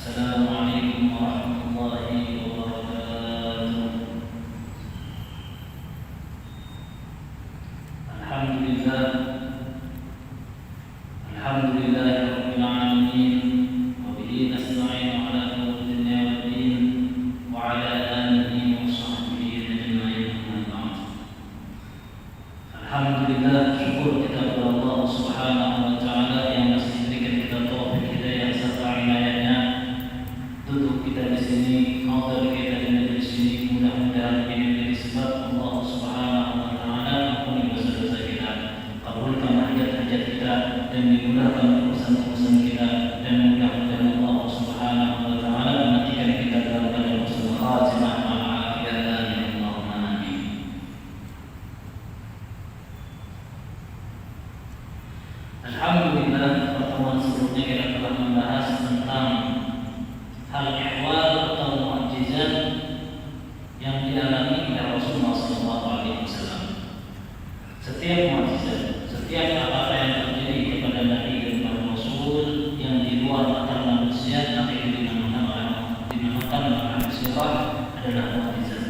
Assalamualaikum warahmatullahi wabarakatuh. Alhamdulillah, Rabbil alamin, wa bihi nasta'inu ala umuri dunya waddin, wa ala alihi wa sahbihi ajma'in. Alhamdulillah, syukur kita kepada Allah Subhanahu wa taala yang masih memberikan kita taufik hidayah serta inayahnya. Duduk kita di sini, hadir kita di majelis ini, mudah-mudahan ini menjadi sebab Allah Subhanahu wa taala ampuni dosa-dosa kita, kabulkan hajat-hajat kita, dan dimudahkan urusan-urusan kita, dan mudah-mudahan Allah Subhanahu wa taala menantikan kita dalam keadaan husnul khatimah wal afiyah. Allahumma amin. Alhamdulillah, pertemuan sebelumnya kita telah membahas tentang hal ihwal atau mukjizat yang dialami oleh Rasulullah SAW. Setiap mukjizat, setiap apa yang terjadi kepada Nabi dan para Rasul yang di luar akal manusia, maka itu dinamakan oleh Rasulullah adalah mukjizat.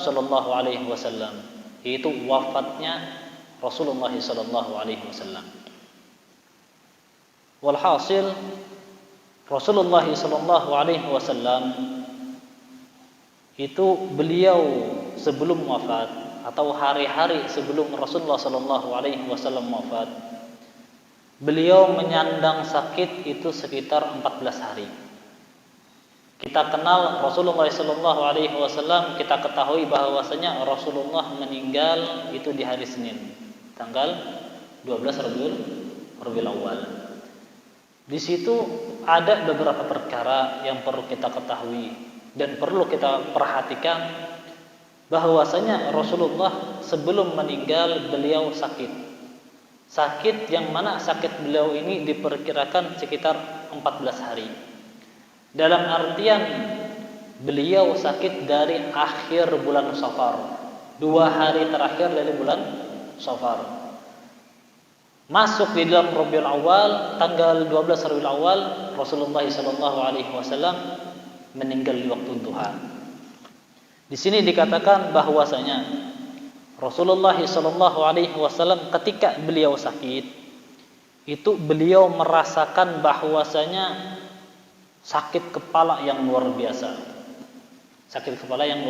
Sallallahu alaihi wasallam, yaitu wafatnya Rasulullah sallallahu alaihi wasallam. Walhasil Rasulullah sallallahu alaihi wasallam itu beliau sebelum wafat atau hari-hari sebelum Rasulullah sallallahu alaihi wasallam wafat, beliau menyandang sakit itu sekitar 14 hari. Kita kenal Rasulullah sallallahu alaihi wasallam, kita ketahui bahwasanya Rasulullah meninggal itu di hari Senin, tanggal 12 Rabiul Awal. Di situ ada beberapa perkara yang perlu kita ketahui dan perlu kita perhatikan, bahwasanya Rasulullah sebelum meninggal beliau sakit. Sakit yang mana sakit beliau ini diperkirakan sekitar 14 hari. Dalam artian beliau sakit dari akhir bulan Safar, 2 hari terakhir dari bulan Safar. Masuk di dalam Rabiul Awal, tanggal 12 Rabiul Awal, Rasulullah SAW meninggal di waktu duha. Di sini dikatakan bahwasanya Rasulullah SAW ketika beliau sakit, itu beliau merasakan bahwasanya sakit kepala yang luar biasa. Sakit kepala yang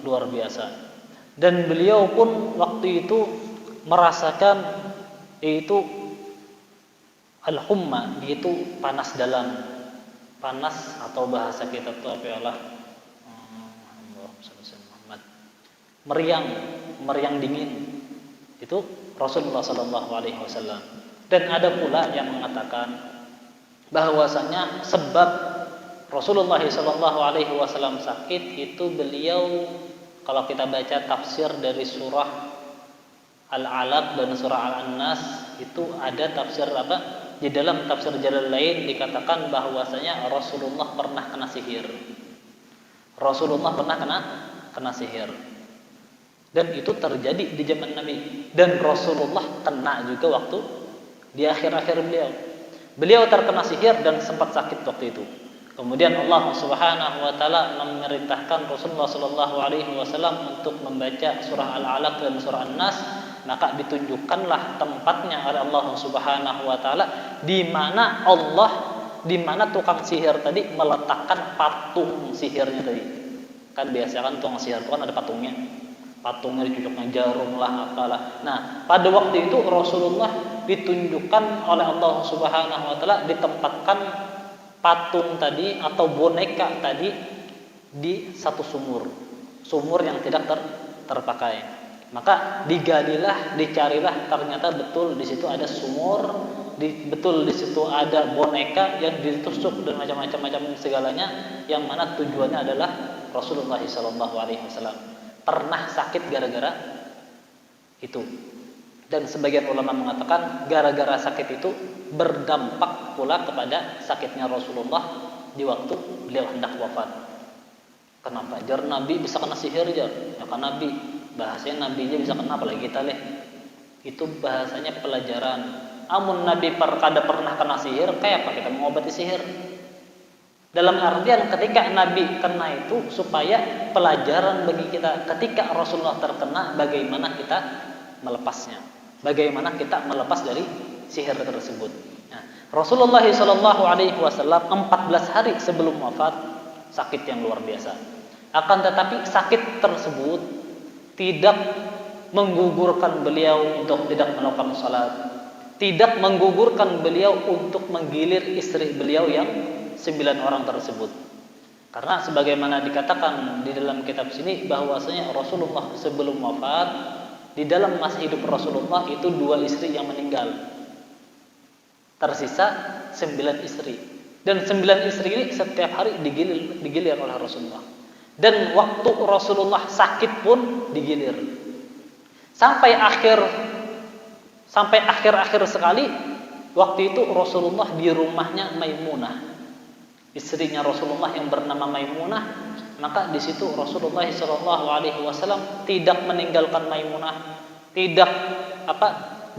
luar biasa. Dan beliau pun waktu itu merasakan yaitu al-humma, yaitu panas dalam. Panas atau bahasa kita itu apa ya, meriang dingin. Itu Rasulullah SAW. Dan ada pula yang mengatakan bahwasanya sebab Rasulullah SAW sakit itu beliau, kalau kita baca tafsir dari surah Al-Alaq dan surah Al-Annas, itu ada tafsir apa? Di dalam tafsir Jalalain dikatakan bahwasanya Rasulullah pernah kena sihir. Rasulullah pernah kena sihir. Dan itu terjadi di zaman Nabi. Dan Rasulullah kena juga waktu di akhir-akhir beliau. Beliau terkena sihir dan sempat sakit waktu itu. Kemudian Allah Subhanahu wa taala memerintahkan Rasulullah sallallahu alaihi wasallam untuk membaca surah Al-Alaq dan surah An-Nas, maka ditunjukkanlah tempatnya oleh Allah Subhanahu wa taala di mana tukang sihir tadi meletakkan patung sihirnya tadi. Kan biasa kan tukang sihir itu kan ada patungnya. Patungnya dicocoknya jarum lah apalah. Nah, pada waktu itu Rasulullah ditunjukkan oleh Allah Subhanahu wa taala ditempatkan patung tadi atau boneka tadi di satu sumur yang tidak terpakai. Maka digalilah, dicarilah, ternyata betul di situ ada sumur betul di situ ada boneka yang ditusuk dan macam-macam segalanya, yang mana tujuannya adalah Rasulullah SAW pernah sakit gara-gara itu. Dan sebagian ulama mengatakan gara-gara sakit itu berdampak pula kepada sakitnya Rasulullah di waktu beliau hendak wafat. Kenapa? Jar Nabi bisa kena sihir jar. Ya kan Nabi, bahasanya Nabi aja bisa kena, apalagi kita leh. Itu bahasanya pelajaran. Amun Nabi kada pernah kena sihir, kayak apa kita mengobati sihir? Dalam artian ketika Nabi kena itu supaya pelajaran bagi kita. Ketika Rasulullah terkena, bagaimana kita melepasnya? Bagaimana kita melepas dari sihir tersebut? Nah, Rasulullah SAW 14 hari sebelum wafat sakit yang luar biasa. Akan tetapi sakit tersebut tidak menggugurkan beliau untuk tidak melakukan salat, tidak menggugurkan beliau untuk menggilir istri beliau yang 9 orang tersebut. Karena sebagaimana dikatakan di dalam kitab sini bahwasanya Rasulullah sebelum wafat, di dalam masa hidup Rasulullah itu 2 istri yang meninggal, tersisa 9 istri. Dan 9 istri ini setiap hari digilir oleh Rasulullah. Dan waktu Rasulullah sakit pun digilir. Sampai akhir sekali, waktu itu Rasulullah di rumahnya Maimunah, istrinya Rasulullah yang bernama Maimunah. Maka di situ Rasulullah SAW tidak meninggalkan Maimunah, tidak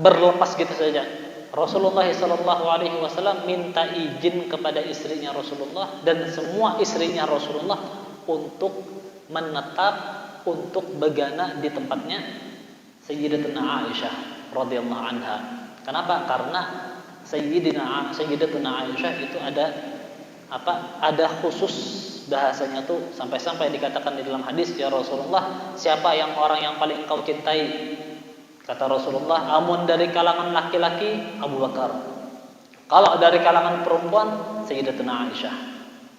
berlepas gitu saja. Rasulullah SAW minta izin kepada istrinya Rasulullah dan semua istrinya Rasulullah untuk menetap, untuk begana di tempatnya Sayyidatuna Aisyah radhiyallahu anha. Kenapa? Karena Sayyidatuna Aisyah itu ada khusus bahasanya tuh, sampai-sampai dikatakan di dalam hadis, ya Rasulullah, siapa yang orang yang paling engkau cintai? Kata Rasulullah, amun dari kalangan laki-laki Abu Bakar, kalau dari kalangan perempuan Sayyidatuna Aisyah.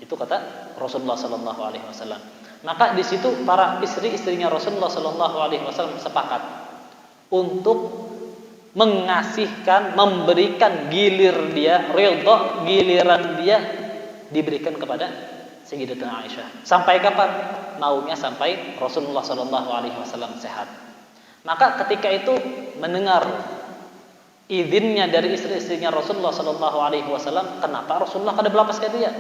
Itu kata Rasulullah SAW. Maka di situ para istri-istrinya Rasulullah SAW sepakat untuk mengasihkan, memberikan giliran dia diberikan kepada Sayyidatuna Aisyah. Sampai kapan? Maunya sampai Rasulullah SAW sehat. Maka ketika itu mendengar izinnya dari istri-istrinya Rasulullah SAW, kenapa Rasulullah kada berlepas ke dia?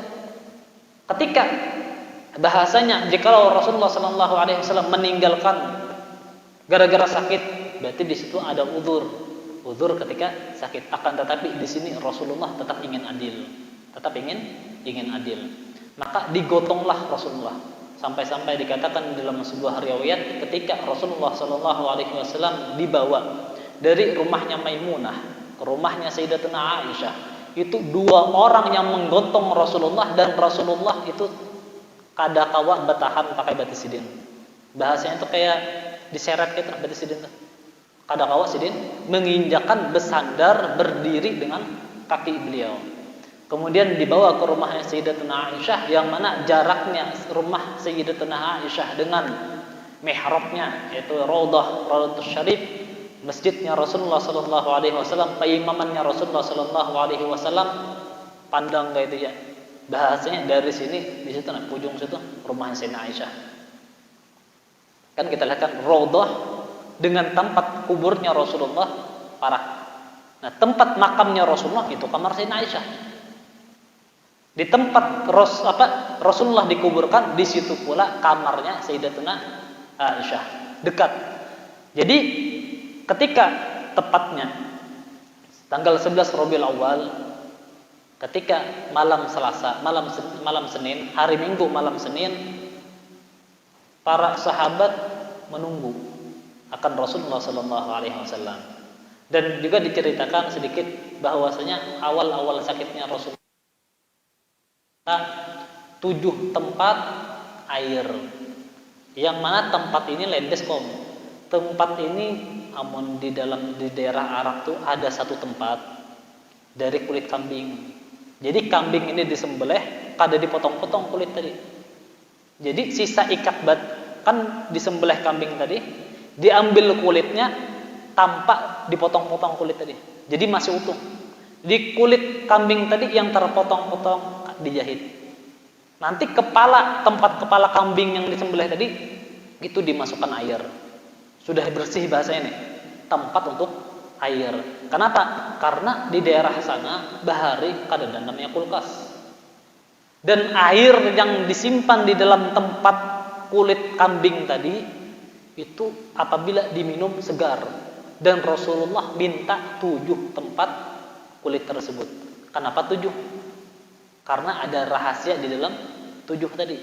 Ketika bahasanya jikalau Rasulullah SAW meninggalkan gara-gara sakit, berarti di situ ada uzur ketika sakit. Akan tetapi di sini Rasulullah tetap ingin adil, ingin adil. Maka digotonglah Rasulullah, sampai-sampai dikatakan dalam sebuah riwayat ketika Rasulullah SAW dibawa dari rumahnya Maimunah ke rumahnya Sayyidatuna Aisyah, itu 2 orang yang menggotong Rasulullah, dan Rasulullah itu kada kawa bertahan pakai batu sidin. Bahasanya itu kayak diseret gitu batu sidin tuh. Kada kawa sidin menginjakan, bersandar, berdiri dengan kaki beliau. Kemudian dibawa ke rumahnya Sayyidatuna Aisyah, yang mana jaraknya rumah Sayyidatuna Aisyah dengan mihrabnya, yaitu Raudhatus Syarif, masjidnya Rasulullah SAW, peimamannya Rasulullah SAW, pandang kayak itu ya. Bahasanya dari sini, di situ ujung situ rumahnya Sayyidatuna Aisyah. Kan kita lihat kan Raudhah dengan tempat kuburnya Rasulullah parah. Nah, tempat makamnya Rasulullah itu kamar Sayyidatuna Aisyah. Di tempat Rasulullah dikuburkan, di situ pula kamarnya Sayyidatuna Aisyah, dekat. Jadi ketika tepatnya tanggal 11 Rabiul Awal, ketika malam Selasa, malam Senin, hari Minggu malam Senin, para sahabat menunggu akan Rasulullah SAW. Dan juga diceritakan sedikit bahwasanya awal-awal sakitnya Rasulullah 7 tempat air, yang mana tempat ini lendes kom. Tempat ini amun di daerah Arab tuh ada 1 tempat dari kulit kambing. Jadi kambing ini disembelih, kada dipotong-potong kulit tadi. Jadi sisa ikat kan disembelih kambing tadi, diambil kulitnya tanpa dipotong-potong kulit tadi. Jadi masih utuh. Di kulit kambing tadi yang terpotong-potong dijahit. Nanti tempat kepala kambing yang disembelih tadi itu dimasukkan air. Sudah bersih bahasa ini. Tempat untuk air. Kenapa? Karena di daerah sana bahari kadang namanya kulkas. Dan air yang disimpan di dalam tempat kulit kambing tadi itu apabila diminum segar. Dan Rasulullah minta 7 tempat kulit tersebut. Kenapa 7? Karena ada rahasia di dalam 7 tadi.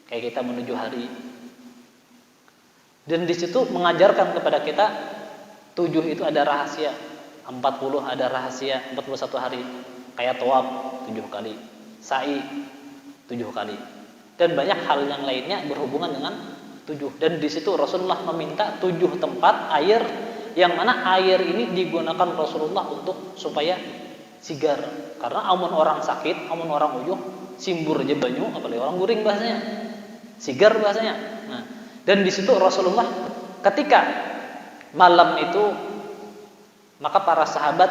Kayak kita menuju hari. Dan di situ mengajarkan kepada kita 7 itu ada rahasia. 40 ada rahasia, 41 hari. Kayak tawaf 7 kali. Sa'i 7 kali. Dan banyak hal yang lainnya berhubungan dengan 7. Dan di situ Rasulullah meminta 7 tempat air, yang mana air ini digunakan Rasulullah untuk supaya sigar. Karena amun orang sakit, amun orang uyuh, simbur aja banyu, apalagi orang guring bahasanya. Sigar bahasanya. Nah, dan di situ Rasulullah ketika malam itu, maka para sahabat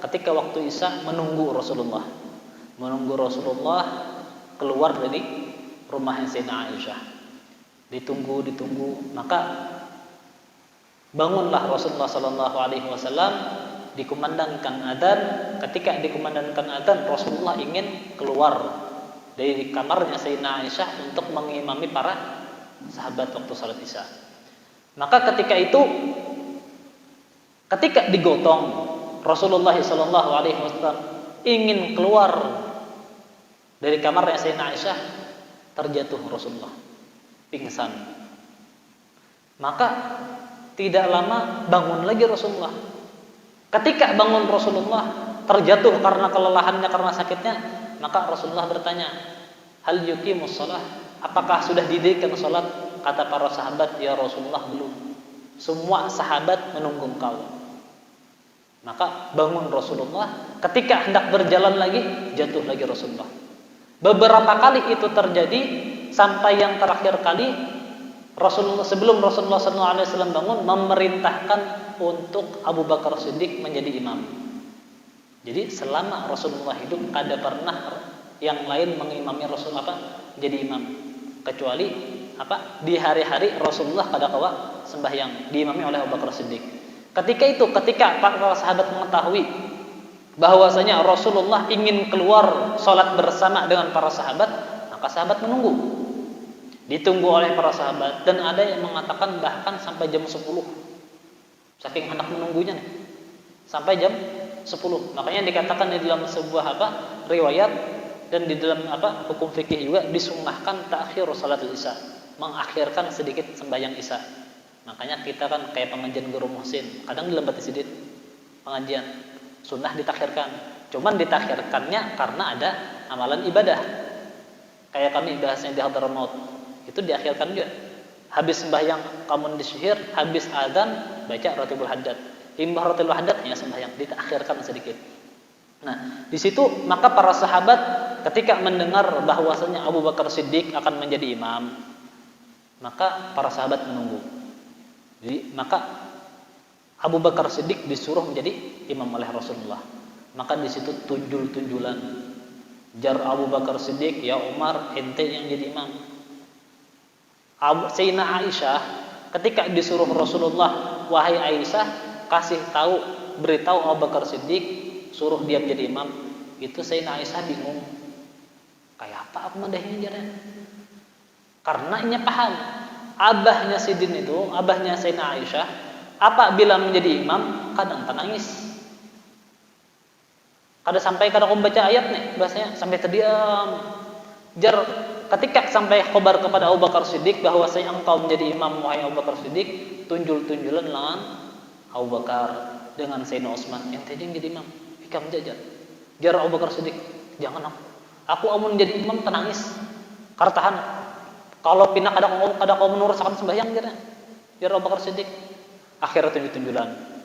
ketika waktu Isya menunggu Rasulullah. Menunggu Rasulullah keluar dari rumahnya Sayyidah Aisyah. Ditunggu, maka bangunlah Rasulullah sallallahu alaihi wasallam, dikumandangkan adzan. Ketika dikumandangkan adzan, Rasulullah ingin keluar dari kamarnya Sayyidah Aisyah untuk mengimami para sahabat waktu salat Isya. Maka ketika itu, ketika digotong Rasulullah sallallahu alaihi wasallam ingin keluar dari kamarnya Sayyidah Aisyah, terjatuh Rasulullah, pingsan. Maka tidak lama bangun lagi Rasulullah. Ketika bangun Rasulullah terjatuh karena kelelahannya, karena sakitnya, maka Rasulullah bertanya, hal yuqimus shalah, apakah sudah didirikan salat? Kata para sahabat, ya Rasulullah, belum. Semua sahabat menunggu engkau. Maka bangun Rasulullah. Ketika hendak berjalan lagi, jatuh lagi Rasulullah. Beberapa kali itu terjadi, sampai yang terakhir kali Rasulullah, sebelum Rasulullah SAW bangun, memerintahkan untuk Abu Bakar Siddiq menjadi imam. Jadi selama Rasulullah hidup ada pernah yang lain mengimami Rasulullah jadi imam, kecuali di hari-hari Rasulullah pada kawa sembahyang diimami oleh Abu Bakar Siddiq. Ketika para sahabat mengetahui bahwasanya Rasulullah ingin keluar sholat bersama dengan para sahabat, maka sahabat menunggu. Ditunggu oleh para sahabat, dan ada yang mengatakan bahkan sampai jam 10. Saking hendak menunggunya nih. Sampai jam 10. Makanya dikatakan di dalam sebuah riwayat dan di dalam hukum fikih juga disunnahkan ta'khir salatul Isya, mengakhirkan sedikit sembahyang Isya. Makanya kita kan kayak pengajian guru muhsin, kadang dilambat sedikit pengajian, sunnah ditakhirkan. Cuman ditakhirkannya karena ada amalan ibadah. Kayak kami bahasnya di Hadramaut, itu diakhirkan juga. Habis sembahyang kamu di syihir, habis adzan baca Ratibul Haddad. Imbah Ratibul Haddad ya sembahyang ditakhirkan sedikit. Nah, di situ maka para sahabat ketika mendengar bahwasanya Abu Bakar Siddiq akan menjadi imam, maka para sahabat menunggu. Jadi maka Abu Bakar Siddiq disuruh menjadi imam oleh Rasulullah. Maka di situ tunjul-tunjulan. Jar Abu Bakar Siddiq, ya Umar, ente yang jadi imam. Sayyidah Aisyah ketika disuruh Rasulullah, wahai Aisyah, beritahu Abu Bakar Siddiq, suruh dia menjadi imam. Itu Sayyidah Aisyah bingung. Kayak apa aku mendahnya jarang? Karena ini paham. Abahnya Sidin itu, abahnya Sayyidah Aisyah, apabila menjadi imam kadang nangis. Kadang membaca ayat nih, bahasanya sampai terdiam. Jar ketika sampai khabar kepada Abu Bakar Siddiq bahwa saya engkau menjadi imam, wahai Abu Bakar Siddiq, tunjul-tunjulan lawan Abu Bakar dengan Sayyidina Utsman, ente yang jadi imam, ikam jajan. Jar Abu Bakar Siddiq, jangan aku amun jadi imam tenangis. Kartahan kalau pindah kada kau menurut akan sembahyang jar Abu Bakar Siddiq. Akhirnya tunjuk-tunjulan.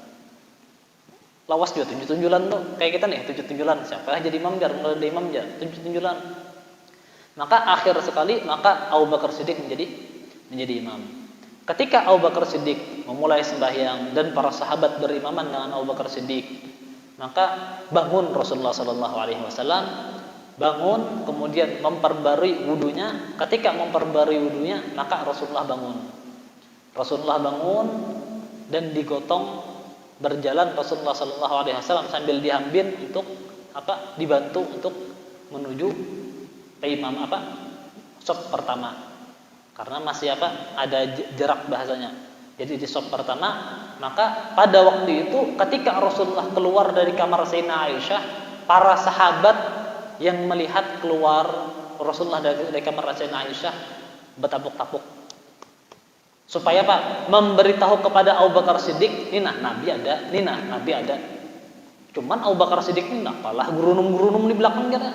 Lawas juga tunjuk-tunjulan tuh. Kayak kita nih, tunjuk-tunjulan. Siapa yang jadi imam jar, mulai dari imam jar, tunjuk-tunjulan. Maka akhir sekali, maka Abu Bakar Siddiq menjadi imam. Ketika Abu Bakar Siddiq memulai sembahyang dan para sahabat berimaman dengan Abu Bakar Siddiq, Maka bangun Rasulullah sallallahu alaihi wasallam, bangun kemudian memperbarui wudunya. Ketika memperbarui wudunya, maka Rasulullah bangun. Rasulullah bangun dan digotong berjalan Rasulullah sallallahu alaihi wasallam sambil diambil untuk dibantu untuk menuju ke imam sop pertama. Karena masih ada jarak bahasanya. Jadi di sop pertama, maka pada waktu itu ketika Rasulullah keluar dari kamar Sayyidah Aisyah, para sahabat yang melihat keluar Rasulullah dari kamar Sayyidah Aisyah bertapuk-tapuk. Supaya memberitahu kepada Abu Bakar Siddiq, Nabi ada. Cuman Abu Bakar Siddiq ini apalah gurunum-gurunum di belakang kita.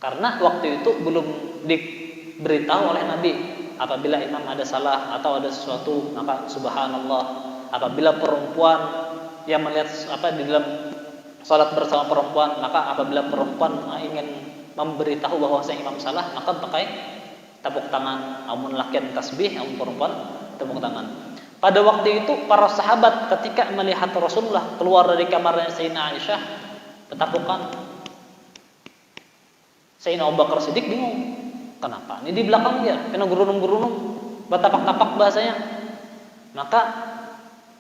Karena waktu itu belum diberitahu oleh Nabi. Apabila imam ada salah atau ada sesuatu, maka subhanallah. Apabila perempuan yang melihat di dalam salat bersama perempuan, maka apabila perempuan ingin memberitahu bahwa imam salah, maka pakai tepuk tangan. Amun lakian tasbih, amun perempuan tepuk tangan. Pada waktu itu para sahabat ketika melihat Rasulullah keluar dari kamarnya Sayyidina Aisyah bertapukan. Sayyidina Abu Bakar Siddiq bingung. Kenapa? Ini di belakang dia, kena gurunum-gurunum, bertapak-tapak bahasanya. Maka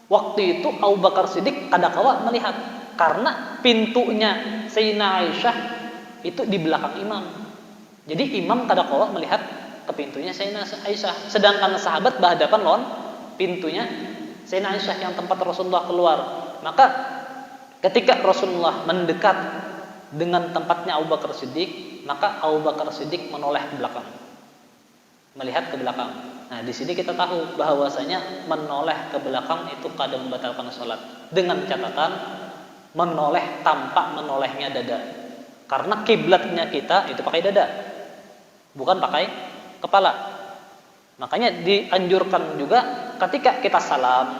waktu itu Abu Bakar Siddiq kadakawa melihat, karena pintunya Sayyidina Aisyah itu di belakang imam. Jadi imam kadakawa melihat ke pintunya Sayyidina Aisyah, sedangkan sahabat berhadapan lawan pintunya Sayyidina Aisyah yang tempat Rasulullah keluar. Maka ketika Rasulullah mendekat dengan tempatnya Abu Bakar Siddiq, maka Abu Bakar Siddiq menoleh ke belakang, melihat ke belakang. Nah, di sini kita tahu bahwasanya menoleh ke belakang itu kadang membatalkan sholat, dengan catatan menoleh tanpa menolehnya dada. Karena kiblatnya kita itu pakai dada, bukan pakai kepala. Makanya dianjurkan juga ketika kita salam,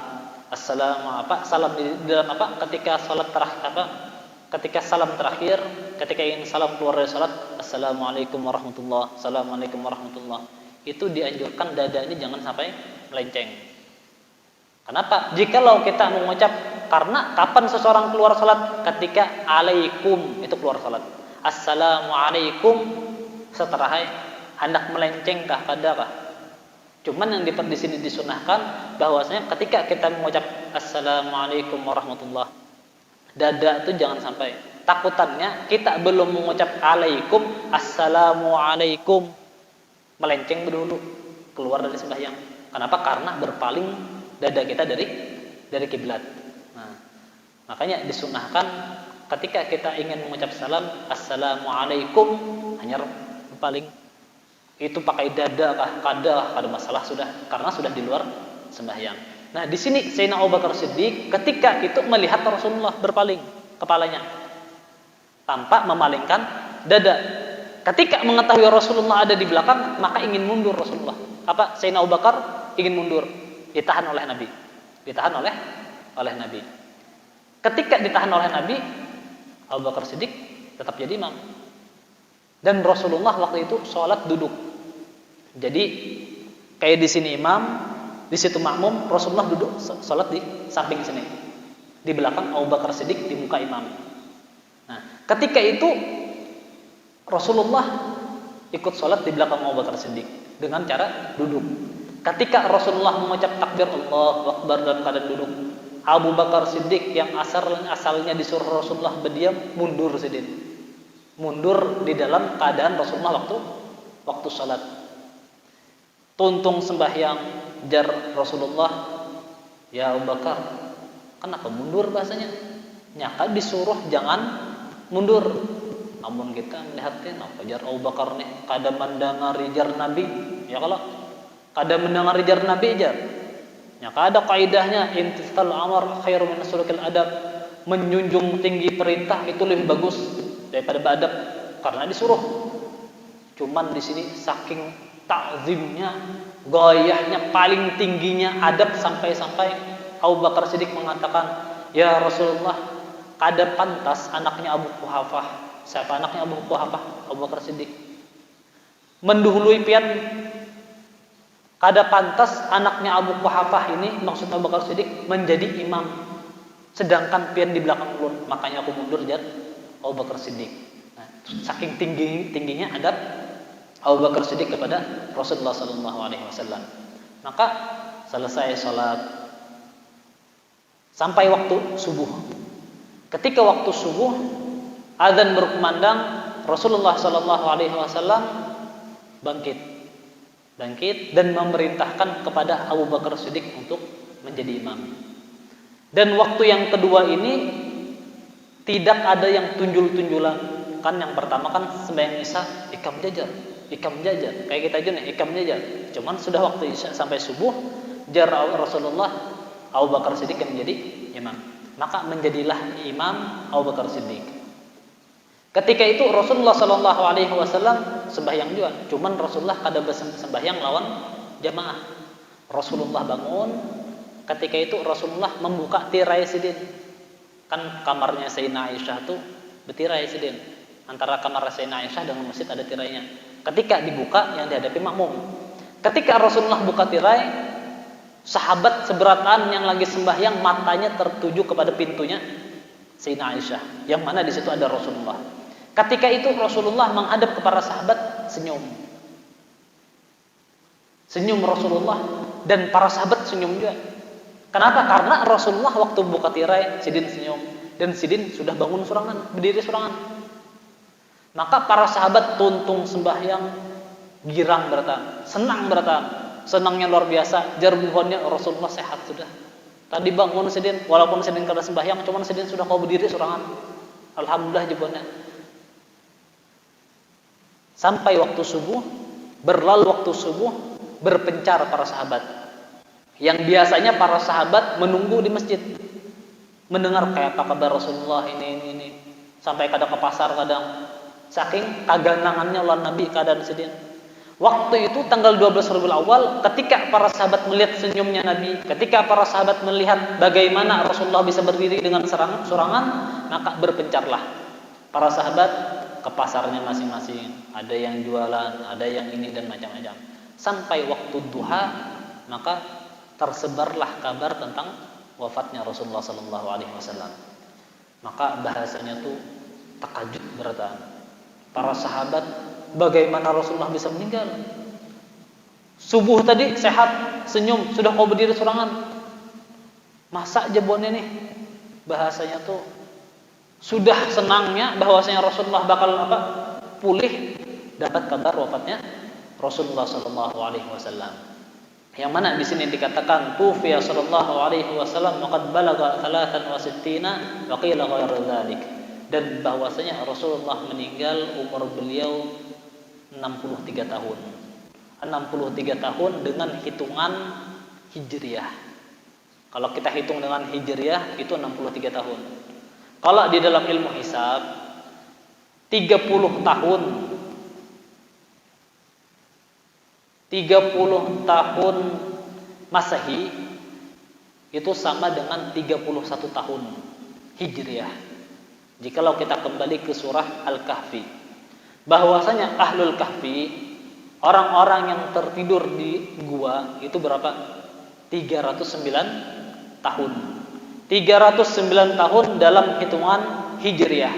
salam di dalam ketika salat terakhir ketika salam terakhir, ketika ingin salam keluar dari salat, assalamualaikum warahmatullah, assalamualaikum warahmatullah. Itu dianjurkan dada ini jangan sampai melenceng. Kenapa? Jikalau kita mengucap, karena kapan seseorang keluar salat? Ketika alaikum itu keluar salat. Assalamualaikum setelah hendak melencengkah kadakah? Cuman yang di sini disunahkan bahwasanya ketika kita mengucap assalamualaikum warahmatullah, dada itu jangan sampai. Takutannya kita belum mengucap alaikum, assalamualaikum, melenceng dulu keluar dari sembahyang. Kenapa? Karena berpaling dada kita dari kiblat. Nah, makanya disunahkan ketika kita ingin mengucap salam assalamualaikum hanya berpaling. Itu pakai dada kada masalah sudah, karena sudah di luar sembahyang. Nah, di sini Sayyidina Abu Bakar Siddiq ketika itu melihat Rasulullah berpaling kepalanya tanpa memalingkan dada. Ketika mengetahui Rasulullah ada di belakang, maka ingin mundur Rasulullah. Sayyidina Abu Bakar ingin mundur, ditahan oleh Nabi. Ditahan oleh Nabi. Ketika ditahan oleh Nabi, Abu Bakar Siddiq tetap jadi imam. Dan Rasulullah waktu itu sholat duduk. Jadi kayak di sini imam, di situ makmum, Rasulullah duduk sholat di samping sini, di belakang Abu Bakar Siddiq di muka imam. Nah, ketika itu Rasulullah ikut sholat di belakang Abu Bakar Siddiq dengan cara duduk. Ketika Rasulullah mengucap takbir Allahu Akbar dalam keadaan duduk, Abu Bakar Siddiq yang asalnya disuruh Rasulullah berdiam, mundur sedikit, mundur di dalam keadaan Rasulullah waktu sholat. Tuntung sembahyang, jar Rasulullah, ya Abu Bakar, kenapa mundur bahasanya? Nyaka disuruh jangan mundur. Namun kita melihatnya, apa jar Abu Bakar nih, kada mendengar jar Nabi, ya kalau kada mendengar jar Nabi jar. Nyaka ada kaidahnya, imtithal amar khairu min sulukil adab, menjunjung tinggi perintah itu lebih bagus daripada beradab, karena disuruh. Cuman di sini saking ta'zimnya, gayahnya paling tingginya adab, sampai-sampai Abu Bakar Siddiq mengatakan, ya Rasulullah, kada pantas anaknya Abu Quhafah. Siapa anaknya Abu Quhafah? Abu Bakar Siddiq. Mendahului pian, kada pantas anaknya Abu Quhafah ini, maksud Abu Bakar Siddiq, menjadi imam sedangkan pian di belakang ulun, makanya aku mundur jar Abu Bakar Siddiq. Nah, saking tingginya adab Abu Bakar Siddiq kepada Rasulullah sallallahu alaihi wasallam. Maka selesai salat sampai waktu subuh. Ketika waktu subuh azan berkumandang, Rasulullah sallallahu alaihi wasallam bangkit dan memerintahkan kepada Abu Bakar Siddiq untuk menjadi imam. Dan waktu yang kedua ini tidak ada yang tunjul-tunjulan. Kan yang pertama kan sembahyang Isya ikam jajar. Kayak kita aja nih, ikam jajar. Cuman sudah waktu Isya sampai subuh, jar Rasulullah, Abu Bakar Siddiq yang menjadi imam. Maka menjadilah imam Abu Bakar Siddiq. Ketika itu Rasulullah sallallahu alaihi wasallam sembahyang juga. Cuman Rasulullah kada sembahyang lawan jamaah. Rasulullah bangun. Ketika itu Rasulullah membuka tirai sidin. Kan kamarnya Sayyidina Aisyah tuh bertirai sidin. Antara kamar Sayyidina Aisyah dengan masjid ada tirainya. Ketika dibuka yang dihadapi makmum. Ketika Rasulullah buka tirai, sahabat seberatan yang lagi sembahyang matanya tertuju kepada pintunya Sayyidina Aisyah, yang mana di situ ada Rasulullah. Ketika itu Rasulullah menghadap kepada sahabat, senyum Rasulullah, dan para sahabat senyum juga. Kenapa? Karena Rasulullah waktu buka tirai, Sidin senyum, dan Sidin sudah bangun surangan, berdiri surangan. Maka para sahabat tuntung sembahyang, girang beratan, senang beratan, senangnya luar biasa. Jar buhonnya Rasulullah sehat sudah. Tadi bangun Sidin, walaupun Sidin kada sembahyang, cuman Sidin sudah kau berdiri surangan. Alhamdulillah jebonnya. Sampai waktu subuh, berlalu waktu subuh, berpencar para sahabat. Yang biasanya para sahabat menunggu di masjid, mendengar kayak apa kabar Rasulullah ini. Sampai kadang ke pasar kadang. Saking kaganangannya ulah Nabi keadaan Sidin. Waktu itu tanggal 12 Rabiul Awal, ketika para sahabat melihat senyumnya Nabi, ketika para sahabat melihat bagaimana Rasulullah bisa berdiri dengan surangan, maka berpencarlah para sahabat ke pasarnya masing-masing. Ada yang jualan, ada yang ini dan macam-macam. Sampai waktu duha, maka tersebarlah kabar tentang wafatnya Rasulullah sallallahu alaihi wasallam. Maka bahasanya tuh takajud beratan. Para sahabat, bagaimana Rasulullah bisa meninggal? Subuh tadi sehat, senyum, sudah kau berdiri surangan. Masa jebonnya nih? Bahasanya tuh sudah senangnya bahwasanya Rasulullah bakal pulih, dapat kabar wafatnya Rasulullah sallallahu alaihi wasallam. Yang mana di sini dikatakan tufiya sallallahu alaihi wasallam waqad balagha 63 wa qila ghairu dzalik. Dan bahwasanya Rasulullah meninggal umur beliau 63 tahun. 63 tahun dengan hitungan Hijriah. Kalau kita hitung dengan Hijriah itu 63 tahun. Kalau di dalam ilmu hisab 30 tahun 30 tahun Masehi itu sama dengan 31 tahun Hijriah. Jikalau kita kembali ke surah Al-Kahfi, bahwasanya Ahlul Kahfi, orang-orang yang tertidur di gua itu berapa? 309 tahun. 309 tahun dalam hitungan Hijriah.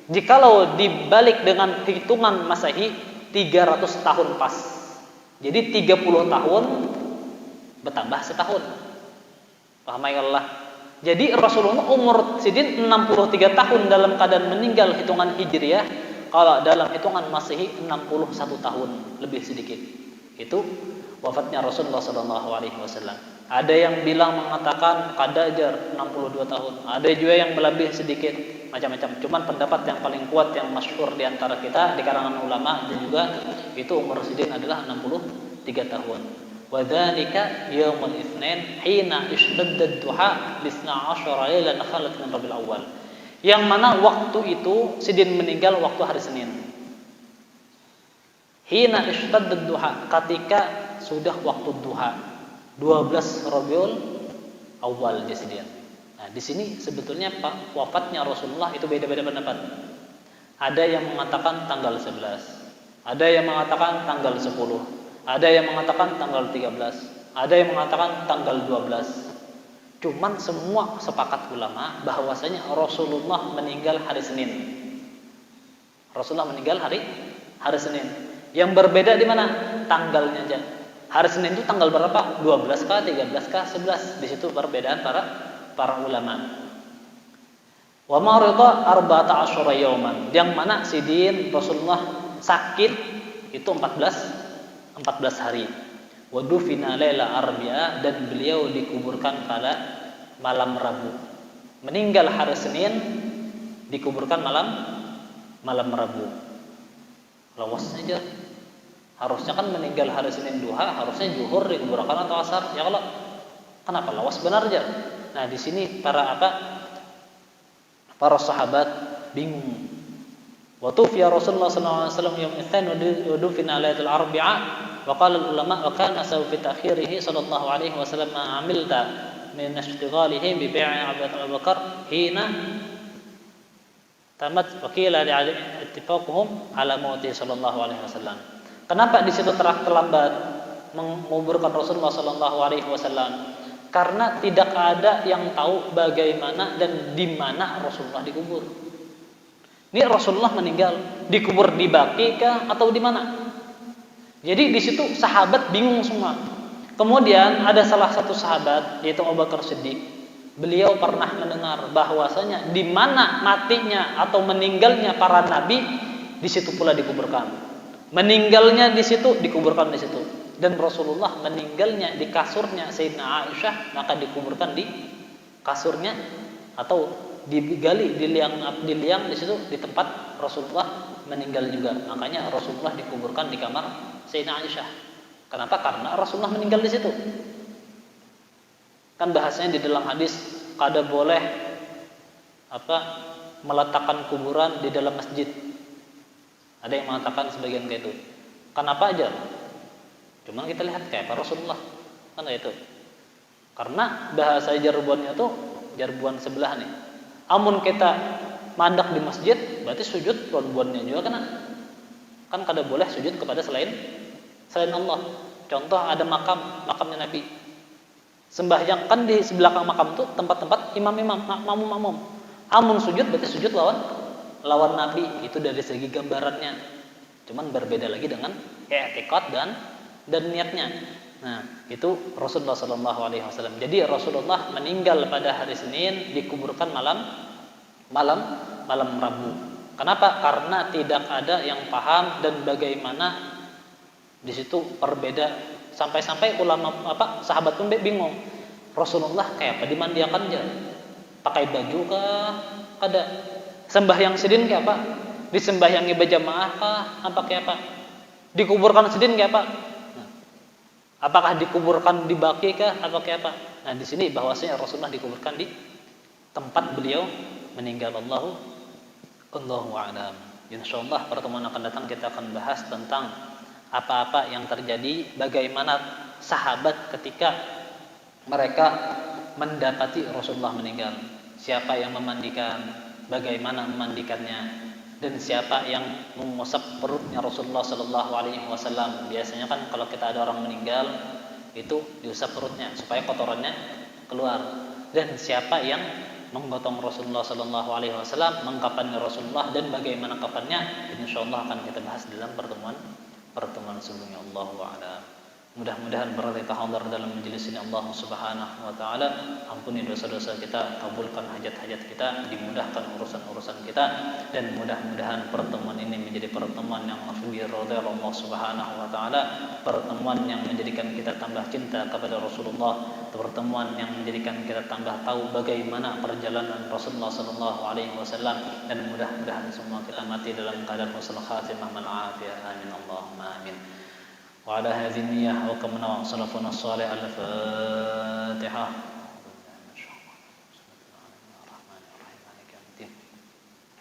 Jikalau dibalik dengan hitungan Masehi 300 tahun pas. Jadi 30 tahun bertambah setahun. Paham ya Allah? Jadi Rasulullah umur Sidin 63 tahun dalam keadaan meninggal hitungan Hijriah. Kalau dalam hitungan Masehi 61 tahun lebih sedikit. Itu wafatnya Rasulullah SAW. Ada yang bilang mengatakan kadajar 62 tahun. Ada juga yang lebih sedikit, macam-macam. Cuman pendapat yang paling kuat yang masyhur di antara kita di kalangan ulama dan juga itu umur Sidin adalah 63 tahun. Wa dzalika yaumul itsnin hina ishtadda ad-duha li 12 lailan khalat min Rabiul Awwal. Yang mana waktu itu Sidin meninggal waktu hari Senin. Hina ishtadda ad-duha, ketika sudah waktu duha 12 Rabiul Awal Sidin. Nah, di sini sebetulnya wafatnya Rasulullah itu beda-beda pendapat. Ada yang mengatakan tanggal 11, ada yang mengatakan tanggal 10, ada yang mengatakan tanggal 13, ada yang mengatakan tanggal 12. Cuman semua sepakat ulama bahwasanya Rasulullah meninggal hari Senin. Rasulullah meninggal hari Senin. Yang berbeda di mana? Tanggalnya aja. Hari Senin itu tanggal berapa? 12 kah, 13 kah, 11. Di situ perbedaan para ulama. Wa marida arba'ata asyara yauman. Yang mana sidin Rasulullah sakit itu 14 hari. Wa dufina laila arbi'a, dan beliau dikuburkan pada malam Rabu. Meninggal hari Senin, dikuburkan malam Rabu. Lawas saja. Harusnya kan meninggal hari Senin duha, harusnya zuhur dikuburkan atau asar. Ya kalau kenapa lawas benar aja? Nah, di sini para sahabat bingung. Wa tufiya Rasulullah sallallahu alaihi wasallam yaum itsani wa dufina lailatul arbi'a. Wa qala al-ulama wa kana sababu fi ta'khirihi sallallahu alaihi wasallam ma 'amilta min ishtighalihi bi bai'i Abu Bakar hina tamat wa qila li ittifaquhum ala mauti sallallahu alaihi wasallam. Kenapa di situ terlambat menguburkan Rasulullah sallallahu alaihi wasallam? Karena tidak ada yang tahu bagaimana dan di mana Rasulullah dikubur. Ini Rasulullah meninggal, dikubur di Baqi kah atau di mana? Jadi di situ sahabat bingung semua. Kemudian ada salah satu sahabat yaitu Abu Bakar Siddiq. Beliau pernah mendengar bahwasanya di mana matinya atau meninggalnya para nabi, di situ pula dikuburkan. Meninggalnya di situ, dikuburkan di situ. Dan Rasulullah meninggalnya di kasurnya Sayyidina Aisyah, maka dikuburkan di kasurnya atau digali di liang di situ, di tempat Rasulullah meninggal juga. Makanya Rasulullah dikuburkan di kamar Sayyidina Aisyah. Kenapa? Karena Rasulullah meninggal di situ. Kan bahasanya di dalam hadis kada boleh meletakkan kuburan di dalam masjid. Ada yang mengatakan sebagian kayak itu. Kenapa aja? Cuma kita lihat kayak apa Rasulullah. Kan kayak itu. Karena bahasa jarbuannya tuh jarbuan sebelah nih. Amun kita mandak di masjid, berarti sujud jarbuannya juga kena. Kan kada boleh sujud kepada selain Allah. Contoh ada makamnya Nabi. Sembahyang kan di sebelakang makam itu tempat-tempat imam-imam, makmum. Amun sujud berarti sujud lawan Nabi, itu dari segi gambarannya. Cuman berbeda lagi dengan i'tiqad dan niatnya. Nah, itu Rasulullah sallallahu alaihi wasallam. Jadi Rasulullah meninggal pada hari Senin, dikuburkan malam Rabu. Kenapa? Karena tidak ada yang paham dan bagaimana di situ berbeda, sampai ulama sahabat pun bingung. Rasulullah kayak apa dimandiakan aja? Pakai baju kah? Kada. Sembahyang sidin kayak apa? Disembahyangi berjamaah kah? Apa kayak apa? Dikuburkan sidin kayak apa? Nah, apakah dikuburkan di Baqi kah? Apa kayak apa? Nah, di sini bahwasanya Rasulullah dikuburkan di tempat beliau meninggal. Allahu a'lam. Insyaallah pertemuan akan datang kita akan bahas tentang apa-apa yang terjadi, bagaimana sahabat ketika mereka mendapati Rasulullah meninggal. Siapa yang memandikan, bagaimana memandikannya, dan siapa yang mengusap perutnya Rasulullah sallallahu alaihi wasallam. Biasanya kan kalau kita ada orang meninggal itu diusap perutnya supaya kotorannya keluar. Dan siapa yang menggotong Rasulullah sallallahu alaihi wasallam, mengkafannya Rasulullah, dan bagaimana kafannya, insyaallah akan kita bahas dalam pertemuan sebelumnya. Allahu a'lam. Mudah-mudahan kita hadir dalam majelis ini Allah Subhanahu wa taala ampuni dosa-dosa kita, kabulkan hajat-hajat kita, dimudahkan urusan-urusan kita, dan mudah-mudahan pertemuan ini menjadi pertemuan yang ridha Allah Subhanahu wa taala, pertemuan yang menjadikan kita tambah cinta kepada Rasulullah, pertemuan yang menjadikan kita tambah tahu bagaimana perjalanan Rasulullah sallallahu alaihi wasallam, dan mudah-mudahan semua kita mati dalam keadaan husnul khatimah wal afiyah. Amin Allahumma amin. وعلى هذه النية وكمنا سلفنا الصالح الفاتحة.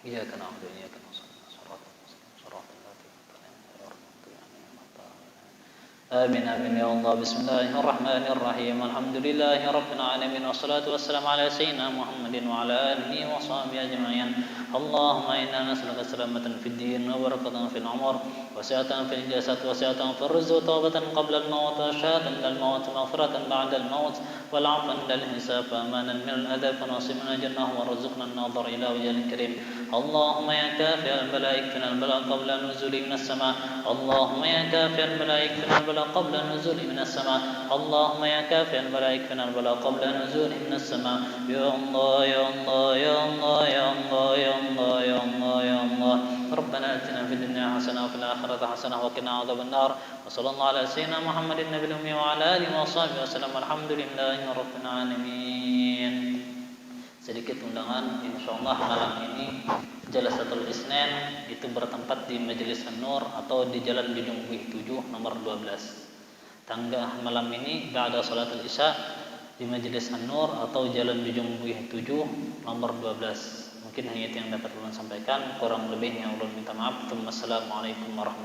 إياك نعبد وإياك نستعين صراط المستقيم صراط الذين أنعمت عليهم غير المغضوب عليهم ولا الضالين. آمين آمين يا الله. بسم الله الرحمن الرحيم. الحمد لله رب العالمين والصلاة والسلام على سيدنا محمد وعلى آله وصحبه أجمعين. اللهم إنا نسألك سلامة في الدين وبركة في العمر وسعة في الجسد وسعة في الرزق وتوبة قبل الموت وشهادة عند الموت ومغفرة بعد الموت والعفو عند الحساب وأمانا من الأذى ونصيبنا الجنة وارزقنا النظر إلى وجهه الكريم. اللهم يا كافي البلاء اكفنا البلاء قبل النزول من السماء. اللهم يا كافي البلاء اكفنا البلاء قبل النزول من السماء. اللهم يا كافي البلاء اكفنا البلاء قبل النزول من السماء. يا الله يا الله يا الله يا الله يا الله يا الله يا الله. ربنا آتنا في الدنيا حسنة وفي الآخرة حسنة وقنا عذاب النار. وصلى الله على سيدنا محمد النبي الأمي وعلى آله وصحبه وسلم. الحمد لله رب العالمين. Sedikit undangan, insyaallah malam ini Jalasatul Isnin itu bertempat di Majelis An-Nur atau di Jalan Junjung Buih 7 nomor 12. Tanggal malam ini ba'da salatul Isya di Majelis An-Nur atau Jalan Junjung Buih 7 nomor 12. Mungkin hanya itu yang dapat ulun sampaikan, kurang lebihnya ulun minta maaf. Wassalamualaikum warahmatullahi wabarakatuh.